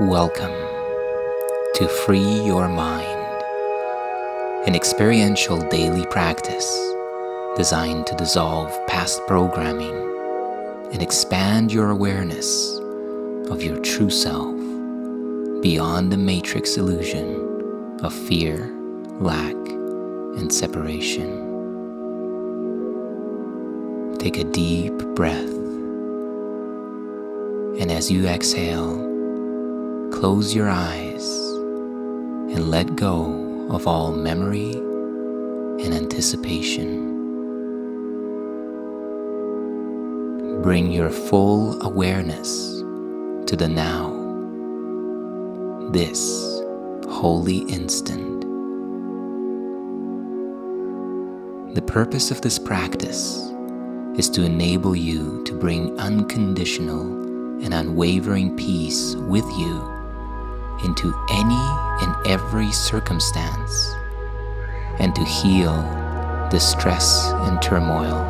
Welcome to Free Your Mind, an experiential daily practice designed to dissolve past programming and expand your awareness of your true self beyond the matrix illusion of fear, lack, and separation. Take a deep breath, and as you exhale, close your eyes and let go of all memory and anticipation. Bring your full awareness to the now, this holy instant. The purpose of this practice is to enable you to bring unconditional and unwavering peace with you into any and every circumstance, and to heal distress and turmoil.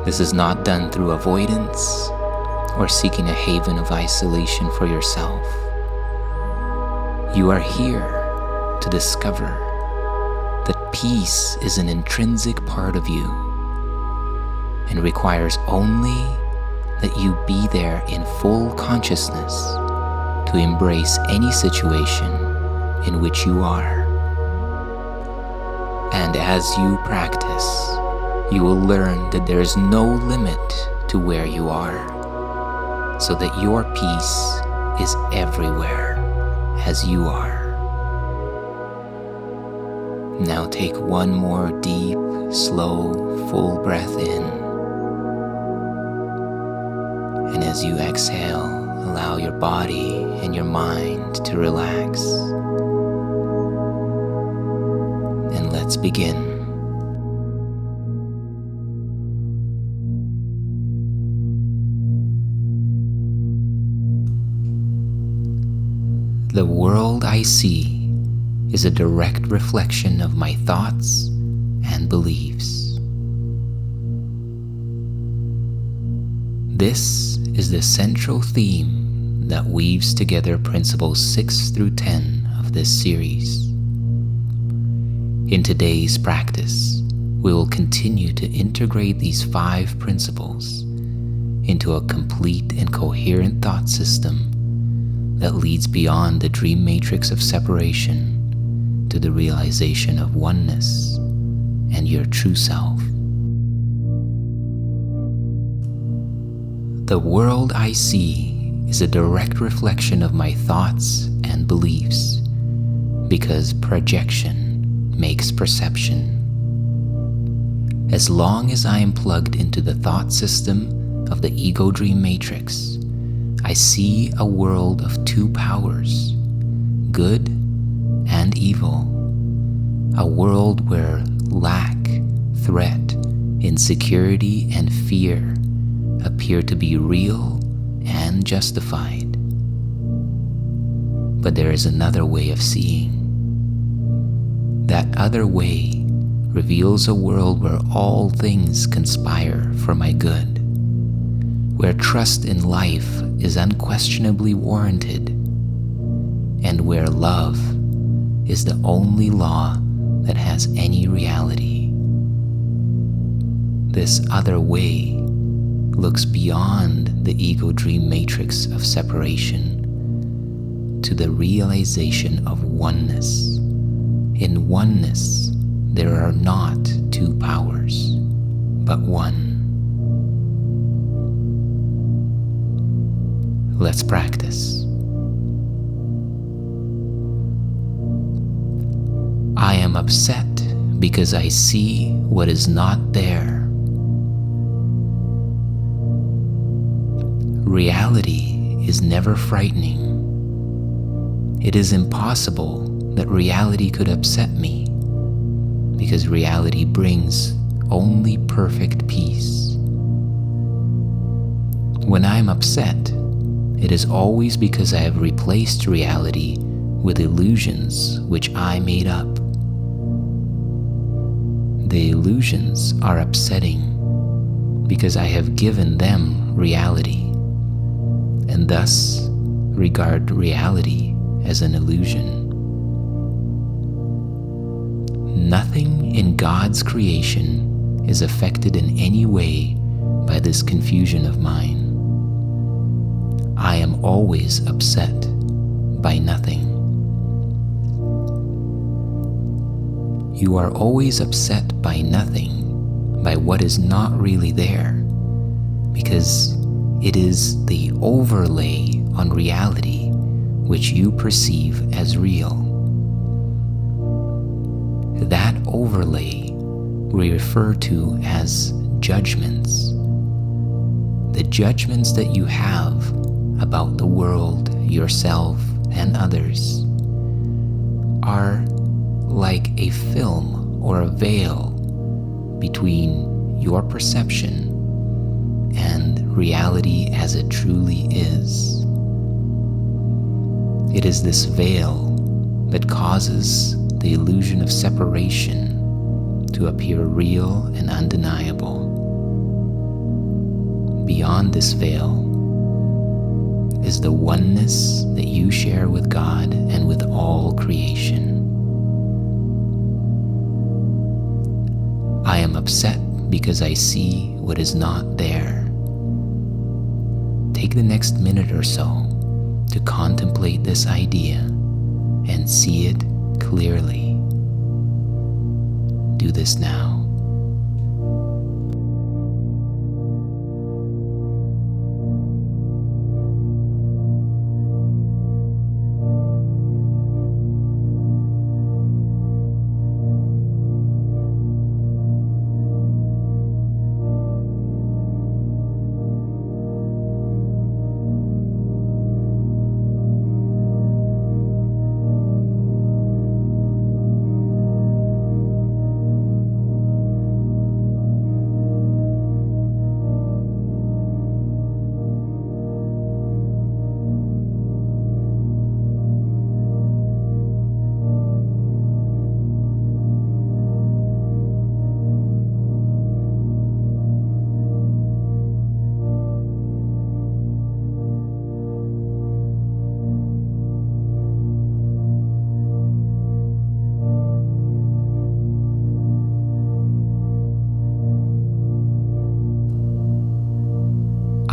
This is not done through avoidance or seeking a haven of isolation for yourself. You are here to discover that peace is an intrinsic part of you and requires only that you be there in full consciousness to embrace any situation in which you are. And as you practice, you will learn that there is no limit to where you are, so that your peace is everywhere as you are. Now take one more deep, slow, full breath in. And as you exhale, allow your body and your mind to relax. And let's begin. The world I see is a direct reflection of my thoughts and beliefs. This is the central theme that weaves together principles 6 through 10 of this series. In today's practice, we will continue to integrate these 5 principles into a complete and coherent thought system that leads beyond the dream matrix of separation to the realization of oneness and your true self. The world I see is a direct reflection of my thoughts and beliefs, because projection makes perception. As long as I am plugged into the thought system of the ego dream matrix, I see a world of 2 powers, good and evil, a world where lack, threat, insecurity, and fear appear to be real and justified. But there is another way of seeing. That other way reveals a world where all things conspire for my good, where trust in life is unquestionably warranted, and where love is the only law that has any reality. This other way looks beyond the ego dream matrix of separation to the realization of oneness. In oneness, there are not 2 powers, but one. Let's practice. I am upset because I see what is not there. Reality is never frightening. It is impossible that reality could upset me, because reality brings only perfect peace. When I am upset, it is always because I have replaced reality with illusions which I made up. The illusions are upsetting because I have given them reality, and thus regard reality as an illusion. Nothing in God's creation is affected in any way by this confusion of mine. I am always upset by nothing. You are always upset by nothing, by what is not really there, because it is the overlay on reality which you perceive as real. That overlay we refer to as judgments. The judgments that you have about the world, yourself, and others are like a film or a veil between your perception and reality as it truly is. It is this veil that causes the illusion of separation to appear real and undeniable. Beyond this veil is the oneness that you share with God and with all creation. I am upset because I see what is not there. Take the next minute or so to contemplate this idea and see it clearly. Do this now.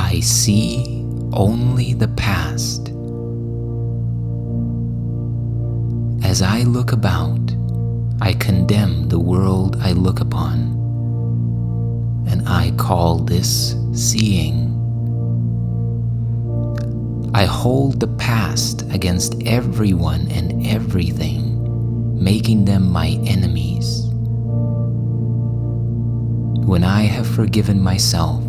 I see only the past. As I look about, I condemn the world I look upon, and I call this seeing. I hold the past against everyone and everything, making them my enemies. When I have forgiven myself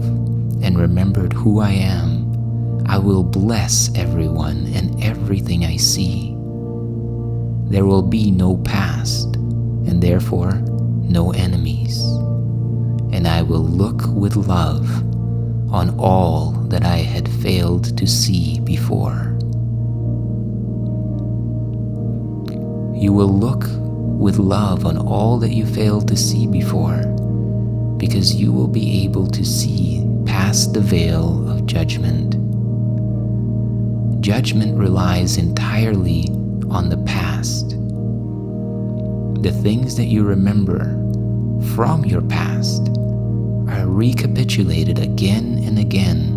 and remembered who I am, I will bless everyone and everything I see. There will be no past, and therefore no enemies. And I will look with love on all that I had failed to see before. You will look with love on all that you failed to see before, because you will be able to see past the veil of judgment. Judgment relies entirely on the past. The things that you remember from your past are recapitulated again and again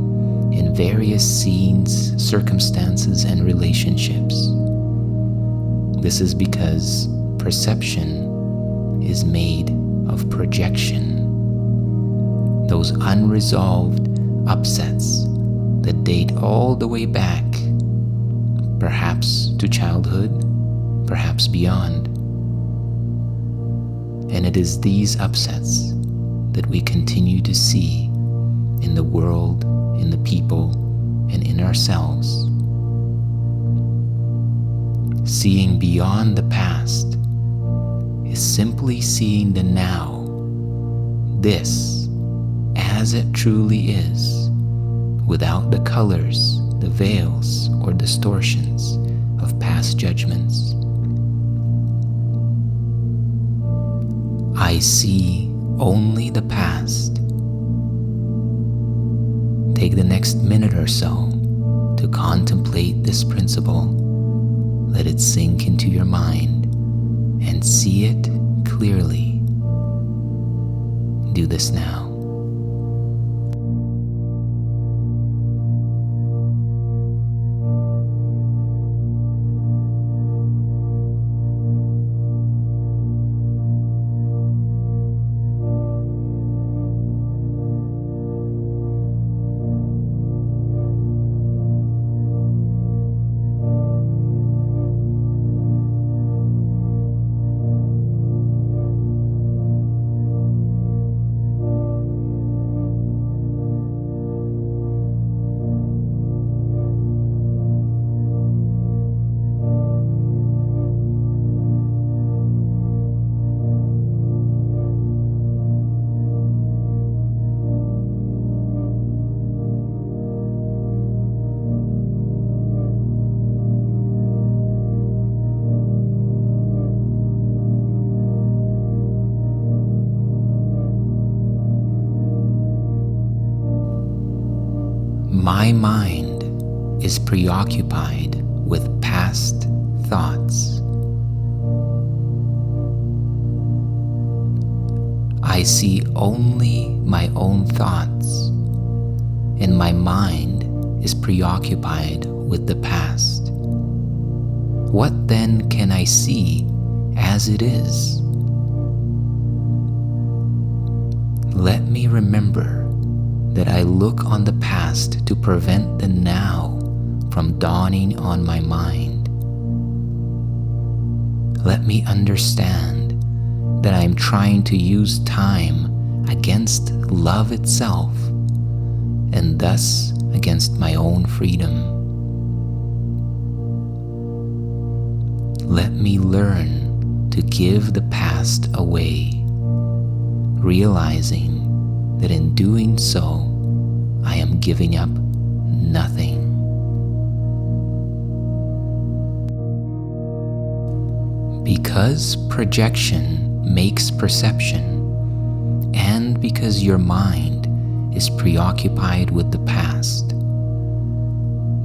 in various scenes, circumstances, and relationships. This is because perception is made of projection. Those unresolved upsets that date all the way back, perhaps to childhood, perhaps beyond. And it is these upsets that we continue to see in the world, in the people, and in ourselves. Seeing beyond the past is simply seeing the now, this as it truly is, without the colors, the veils, or distortions of past judgments. I see only the past. Take the next minute or so to contemplate this principle, let it sink into your mind and see it clearly. Do this now. My mind is preoccupied with past thoughts. I see only my own thoughts, and my mind is preoccupied with the past. What then can I see as it is? Let me remember that I look on the past to prevent the now from dawning on my mind. Let me understand that I am trying to use time against love itself, and thus against my own freedom. Let me learn to give the past away, realizing that in doing so, I am giving up nothing. Because projection makes perception, and because your mind is preoccupied with the past,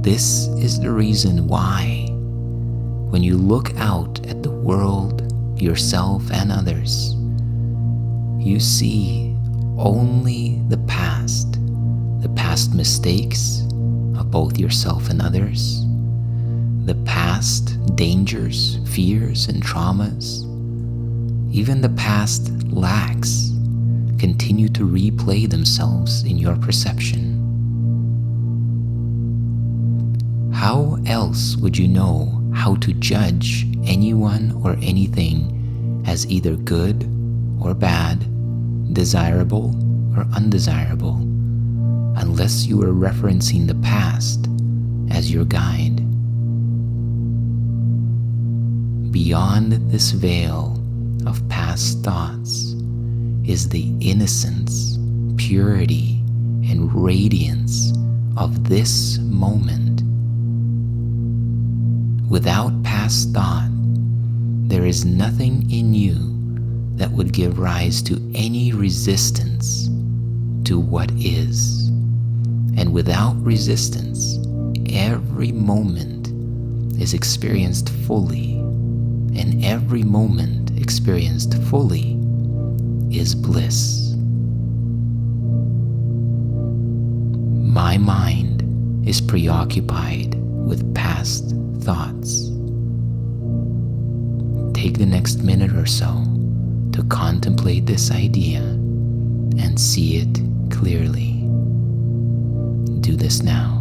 this is the reason why, when you look out at the world, yourself, and others, you see only the past mistakes of both yourself and others, the past dangers, fears, and traumas, even the past lacks continue to replay themselves in your perception. How else would you know how to judge anyone or anything as either good or bad, desirable or undesirable, unless you are referencing the past as your guide? Beyond this veil of past thoughts is the innocence, purity, and radiance of this moment. Without past thought, there is nothing in you that would give rise to any resistance to what is. And without resistance, every moment is experienced fully, and every moment experienced fully is bliss. My mind is preoccupied with past thoughts. Take the next minute or so to contemplate this idea and see it clearly. Do this now.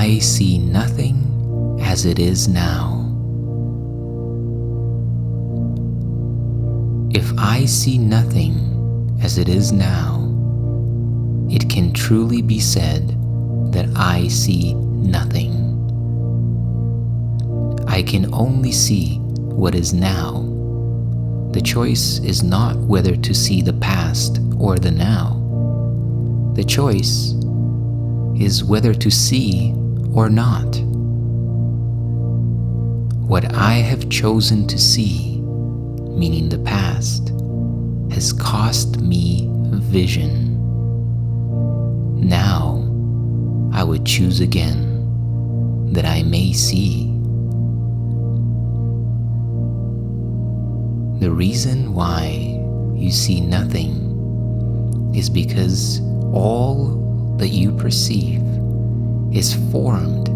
I see nothing as it is now. If I see nothing as it is now, it can truly be said that I see nothing. I can only see what is now. The choice is not whether to see the past or the now. The choice is whether to see or not. What I have chosen to see, meaning the past, has cost me vision. Now I would choose again that I may see. The reason why you see nothing is because all that you perceive is formed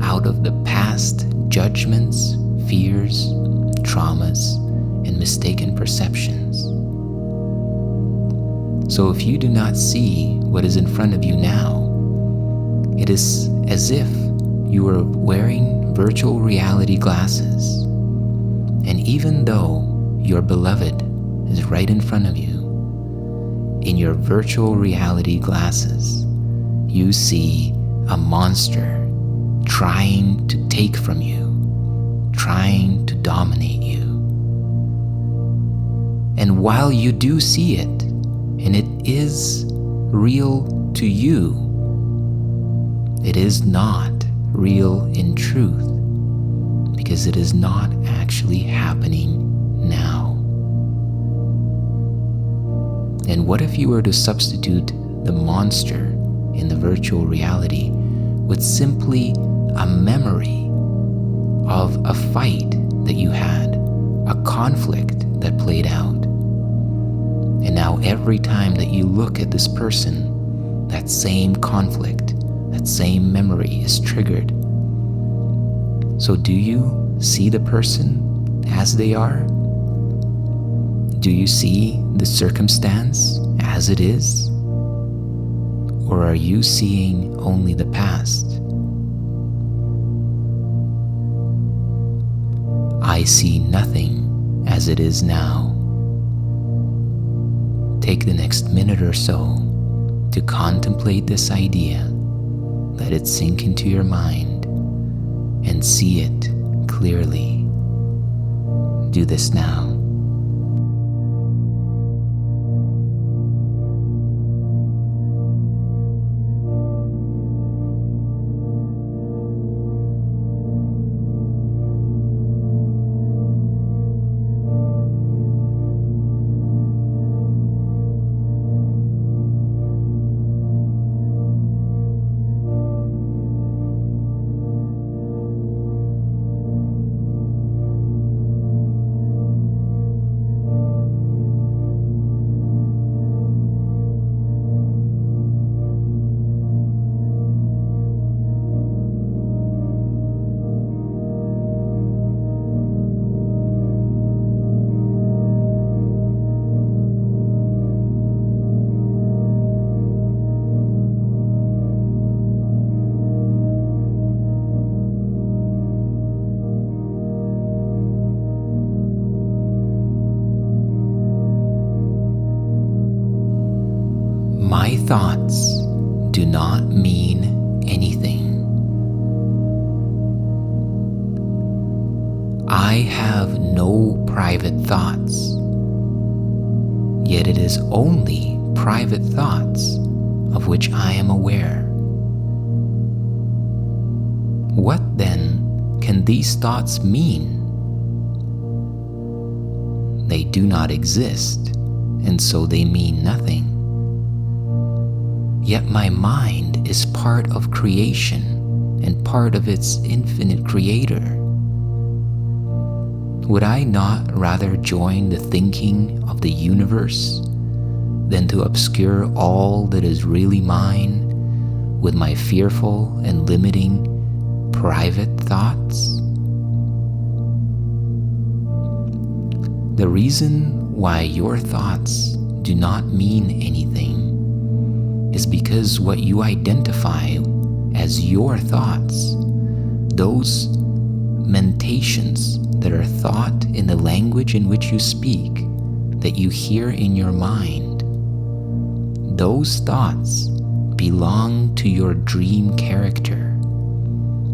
out of the past judgments, fears, traumas, and mistaken perceptions. So if you do not see what is in front of you now, it is as if you are wearing virtual reality glasses. And even though your beloved is right in front of you, in your virtual reality glasses, you see a monster trying to take from you, trying to dominate you. And while you do see it, and it is real to you, it is not real in truth, because it is not actually happening now. And what if you were to substitute the monster in the virtual reality with simply a memory of a fight that you had, a conflict that played out? And now every time that you look at this person, that same conflict, that same memory is triggered. So do you see the person as they are? Do you see the circumstance as it is? Or are you seeing only the past? I see nothing as it is now. Take the next minute or so to contemplate this idea. Let it sink into your mind and see it clearly. Do this now. My thoughts do not mean anything. I have no private thoughts, yet it is only private thoughts of which I am aware. What then can these thoughts mean? They do not exist, and so they mean nothing. Yet my mind is part of creation and part of its infinite creator. Would I not rather join the thinking of the universe than to obscure all that is really mine with my fearful and limiting private thoughts? The reason why your thoughts do not mean anything is because what you identify as your thoughts. Those mentations that are thought in the language in which you speak, that you hear in your mind, those thoughts belong to your dream character.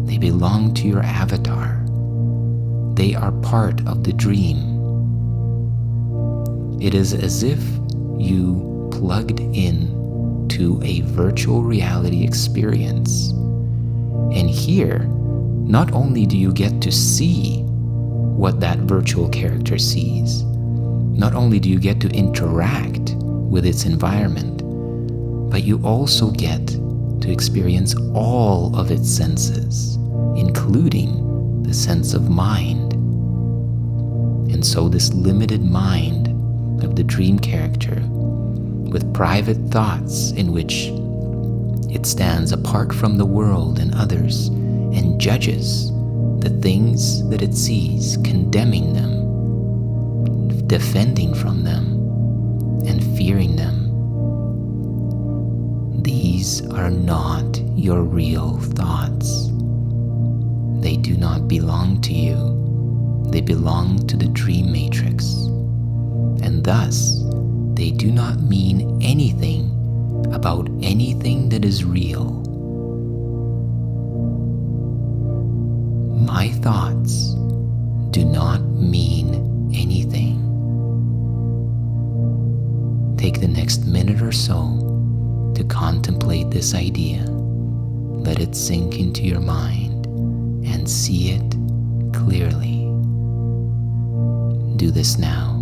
They belong to your avatar. They are part of the dream. It is as if you plugged in to a virtual reality experience. And here, not only do you get to see what that virtual character sees, not only do you get to interact with its environment, but you also get to experience all of its senses, including the sense of mind. And so this limited mind of the dream character, with private thoughts in which it stands apart from the world and others and judges the things that it sees, condemning them, defending from them, and fearing them. These are not your real thoughts. They do not belong to you. They belong to the dream matrix. And thus, they do not mean anything about anything that is real. My thoughts do not mean anything. Take the next minute or so to contemplate this idea. Let it sink into your mind and see it clearly. Do this now.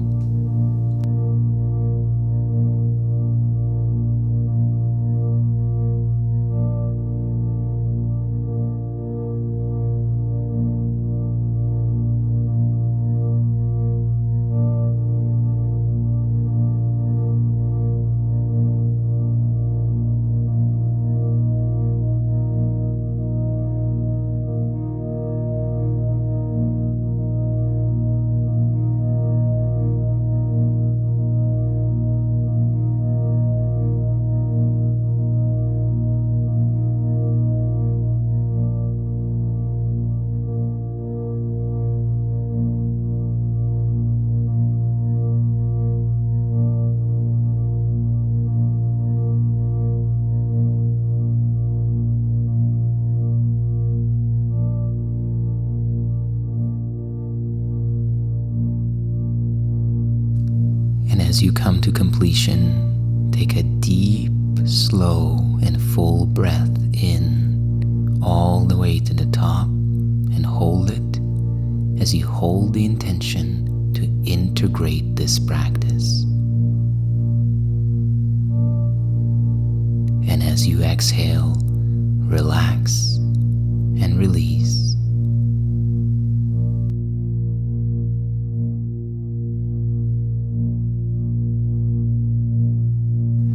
As you come to completion, take a deep, slow, and full breath in all the way to the top and hold it as you hold the intention to integrate this practice. And as you exhale, relax and release.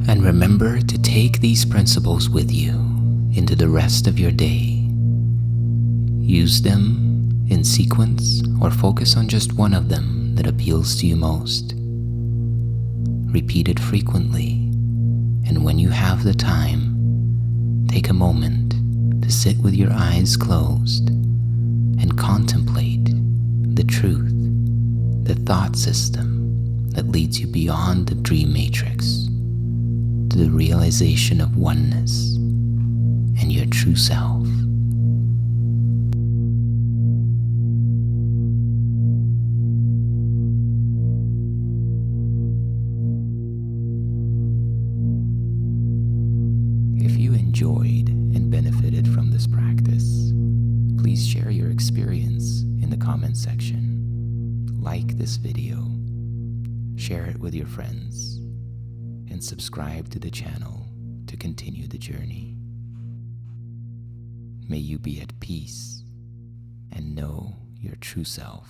And remember to take these principles with you into the rest of your day. Use them in sequence or focus on just one of them that appeals to you most. Repeat it frequently, and when you have the time, take a moment to sit with your eyes closed and contemplate the truth, the thought system that leads you beyond the dream matrix to the realization of oneness and your true self. If you enjoyed and benefited from this practice, please share your experience in the comment section. Like this video, share it with your friends, and subscribe to the channel to continue the journey. May you be at peace and know your true self.